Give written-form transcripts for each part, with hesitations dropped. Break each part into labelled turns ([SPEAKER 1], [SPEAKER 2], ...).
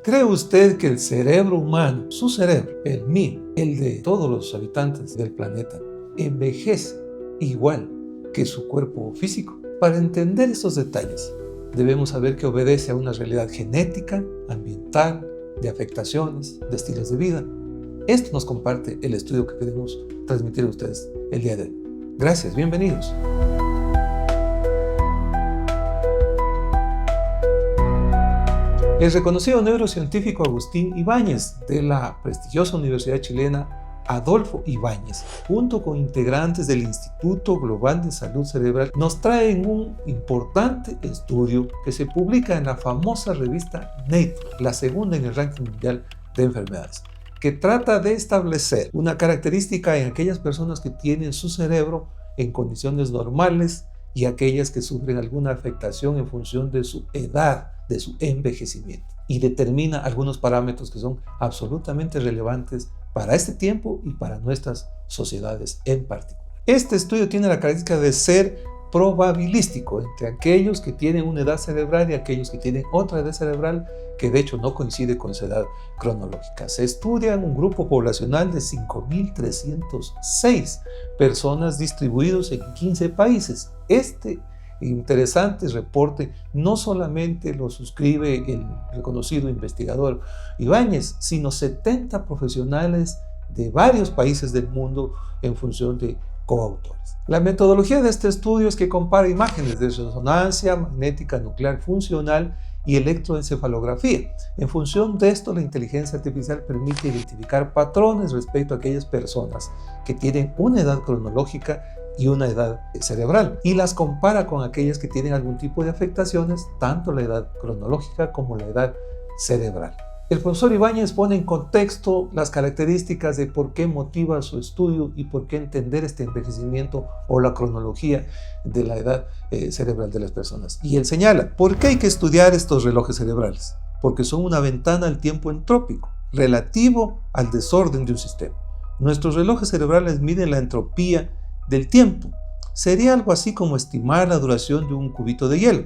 [SPEAKER 1] ¿Cree usted que el cerebro humano, su cerebro, el mío, el de todos los habitantes del planeta, envejece igual que su cuerpo físico? Para entender estos detalles, debemos saber que obedece a una realidad genética, ambiental, de afectaciones, de estilos de vida. Esto nos comparte el estudio que queremos transmitir a ustedes el día de hoy. Gracias, bienvenidos. El reconocido neurocientífico Agustín Ibáñez, de la prestigiosa Universidad Chilena Adolfo Ibáñez, junto con integrantes del Instituto Global de Salud Cerebral, nos traen un importante estudio que se publica en la famosa revista Nature, la segunda en el ranking mundial de enfermedades, que trata de establecer una característica en aquellas personas que tienen su cerebro en condiciones normales y aquellas que sufren alguna afectación en función de su edad, de su envejecimiento, y determina algunos parámetros que son absolutamente relevantes para este tiempo y para nuestras sociedades en particular. Este estudio tiene la característica de ser probabilístico entre aquellos que tienen una edad cerebral y aquellos que tienen otra edad cerebral que de hecho no coincide con su edad cronológica. Se estudia en un grupo poblacional de 5.306 personas distribuidos en 15 países. Este interesante reporte no solamente lo suscribe el reconocido investigador Ibáñez, sino 70 profesionales de varios países del mundo en función de coautores. La metodología de este estudio es que compara imágenes de resonancia magnética nuclear funcional y electroencefalografía. En función de esto, la inteligencia artificial permite identificar patrones respecto a aquellas personas que tienen una edad cronológica y una edad cerebral, y las compara con aquellas que tienen algún tipo de afectaciones, tanto la edad cronológica como la edad cerebral. El profesor Ibáñez pone en contexto las características de por qué motiva su estudio y por qué entender este envejecimiento o la cronología de la edad cerebral de las personas. Y él señala, ¿por qué hay que estudiar estos relojes cerebrales? Porque son una ventana al tiempo entrópico, relativo al desorden de un sistema. Nuestros relojes cerebrales miden la entropía del tiempo. Sería algo así como estimar la duración de un cubito de hielo.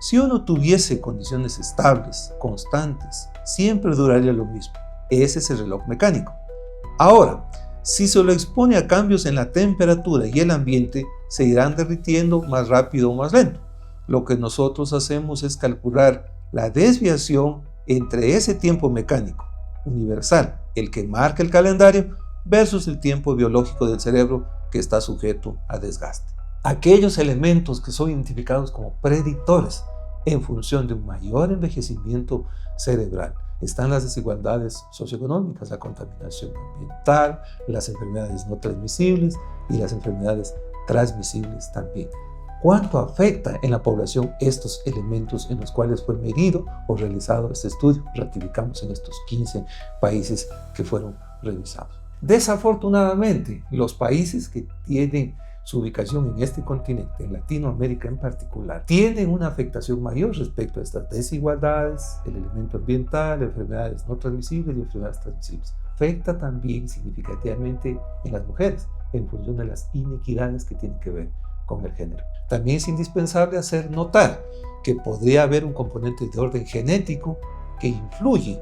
[SPEAKER 1] Si uno tuviese condiciones estables, constantes, siempre duraría lo mismo. Ese es el reloj mecánico. Ahora, si se lo expone a cambios en la temperatura y el ambiente, se irán derritiendo más rápido o más lento. Lo que nosotros hacemos es calcular la desviación entre ese tiempo mecánico universal, el que marca el calendario, versus el tiempo biológico del cerebro que está sujeto a desgaste. Aquellos elementos que son identificados como predictores en función de un mayor envejecimiento cerebral están las desigualdades socioeconómicas, la contaminación ambiental, las enfermedades no transmisibles y las enfermedades transmisibles también. ¿Cuánto afecta en la población estos elementos en los cuales fue medido o realizado este estudio? Ratificamos en estos 15 países que fueron revisados. Desafortunadamente, los países que tienen su ubicación en este continente, en Latinoamérica en particular, tienen una afectación mayor respecto a estas desigualdades, el elemento ambiental, enfermedades no transmisibles y enfermedades transmisibles. Afecta también significativamente en las mujeres, en función de las inequidades que tienen que ver con el género. También es indispensable hacer notar que podría haber un componente de orden genético que influye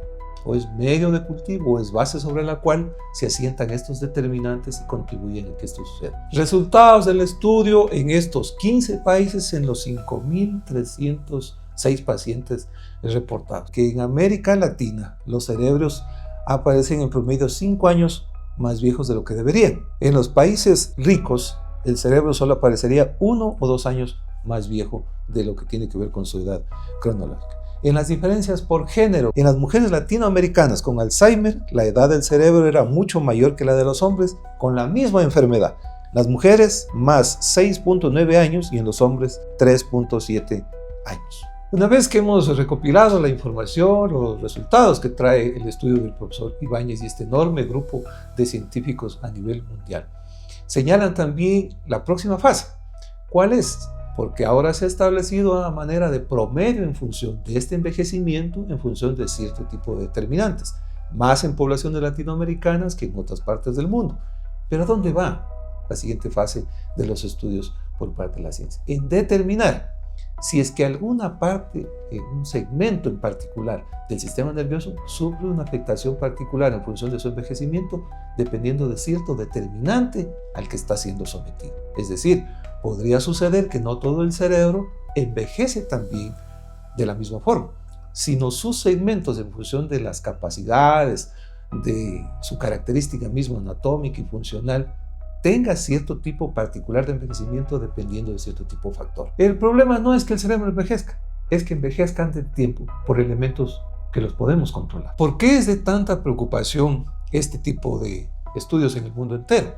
[SPEAKER 1] o es medio de cultivo o es base sobre la cual se asientan estos determinantes y contribuyen a que esto suceda. Resultados del estudio en estos 15 países en los 5.306 pacientes reportados. Que en América Latina los cerebros aparecen en promedio 5 años más viejos de lo que deberían. En los países ricos el cerebro solo aparecería 1 o 2 años más viejo de lo que tiene que ver con su edad cronológica. En las diferencias por género, en las mujeres latinoamericanas con Alzheimer, la edad del cerebro era mucho mayor que la de los hombres con la misma enfermedad. Las mujeres más 6.9 años y en los hombres 3.7 años. Una vez que hemos recopilado la información, los resultados que trae el estudio del profesor Ibáñez y este enorme grupo de científicos a nivel mundial, señalan también la próxima fase. ¿Cuál es? Porque ahora se ha establecido una manera de promedio en función de este envejecimiento, en función de cierto tipo de determinantes, más en poblaciones latinoamericanas que en otras partes del mundo. Pero ¿a dónde va la siguiente fase de los estudios por parte de la ciencia? En determinar Si es que alguna parte, un segmento en particular del sistema nervioso sufre una afectación particular en función de su envejecimiento, dependiendo de cierto determinante al que está siendo sometido. Es decir, podría suceder que no todo el cerebro envejece también de la misma forma, sino sus segmentos en función de las capacidades, de su característica misma anatómica y funcional, tenga cierto tipo particular de envejecimiento dependiendo de cierto tipo de factor. El problema no es que el cerebro envejezca, es que envejezca antes de tiempo por elementos que los podemos controlar. ¿Por qué es de tanta preocupación este tipo de estudios en el mundo entero?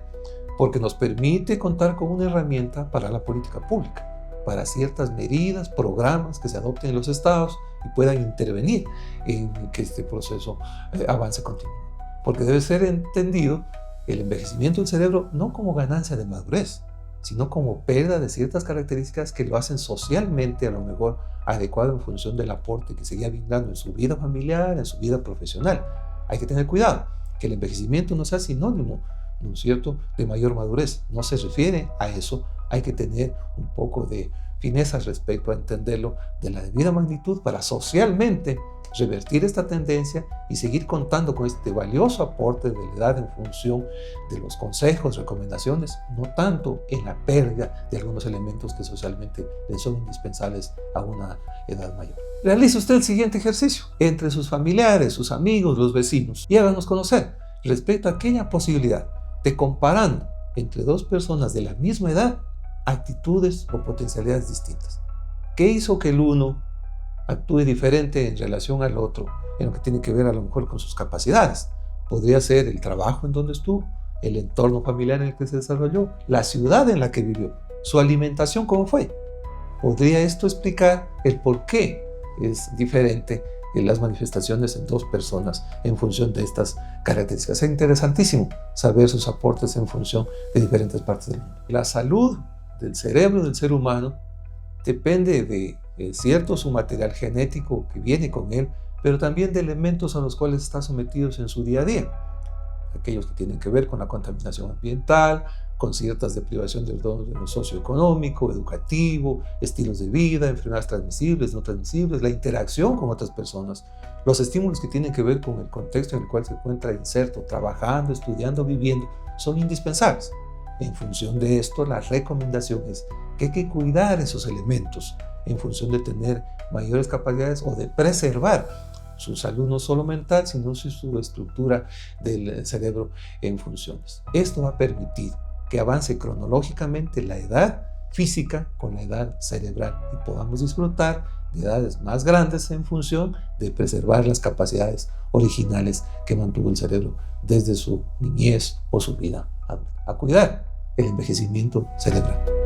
[SPEAKER 1] Porque nos permite contar con una herramienta para la política pública, para ciertas medidas, programas que se adopten en los estados y puedan intervenir en que este proceso avance continuamente. Porque debe ser entendido el envejecimiento del cerebro no como ganancia de madurez, sino como pérdida de ciertas características que lo hacen socialmente a lo mejor adecuado en función del aporte que seguía brindando en su vida familiar, en su vida profesional. Hay que tener cuidado, que el envejecimiento no sea sinónimo, ¿no es cierto?, de mayor madurez. No se refiere a eso. Hay que tener un poco de fineza respecto a entenderlo de la debida magnitud para socialmente revertir esta tendencia y seguir contando con este valioso aporte de la edad en función de los consejos, recomendaciones, no tanto en la pérdida de algunos elementos que socialmente le son indispensables a una edad mayor. Realice usted el siguiente ejercicio entre sus familiares, sus amigos, los vecinos y háganos conocer respecto a aquella posibilidad de comparando entre dos personas de la misma edad actitudes o potencialidades distintas. ¿Qué hizo que el uno actúe diferente en relación al otro en lo que tiene que ver a lo mejor con sus capacidades? Podría ser el trabajo en donde estuvo, el entorno familiar en el que se desarrolló, la ciudad en la que vivió, su alimentación cómo fue. Podría esto explicar el por qué es diferente en las manifestaciones en dos personas en función de estas características. Es interesantísimo saber sus aportes en función de diferentes partes del mundo. La salud del cerebro del ser humano depende de cierto su material genético que viene con él, pero también de elementos a los cuales está sometidos en su día a día. Aquellos que tienen que ver con la contaminación ambiental, con ciertas deprivaciones del orden socioeconómico, educativo, estilos de vida, enfermedades transmisibles, no transmisibles, la interacción con otras personas, los estímulos que tienen que ver con el contexto en el cual se encuentra inserto, trabajando, estudiando, viviendo, son indispensables. En función de esto, la recomendación es que hay que cuidar esos elementos en función de tener mayores capacidades o de preservar su salud no solo mental, sino su estructura del cerebro en funciones. Esto va a permitir que avance cronológicamente la edad física con la edad cerebral y podamos disfrutar de edades más grandes en función de preservar las capacidades originales que mantuvo el cerebro desde su niñez o su vida adulta. A cuidar el envejecimiento cerebral.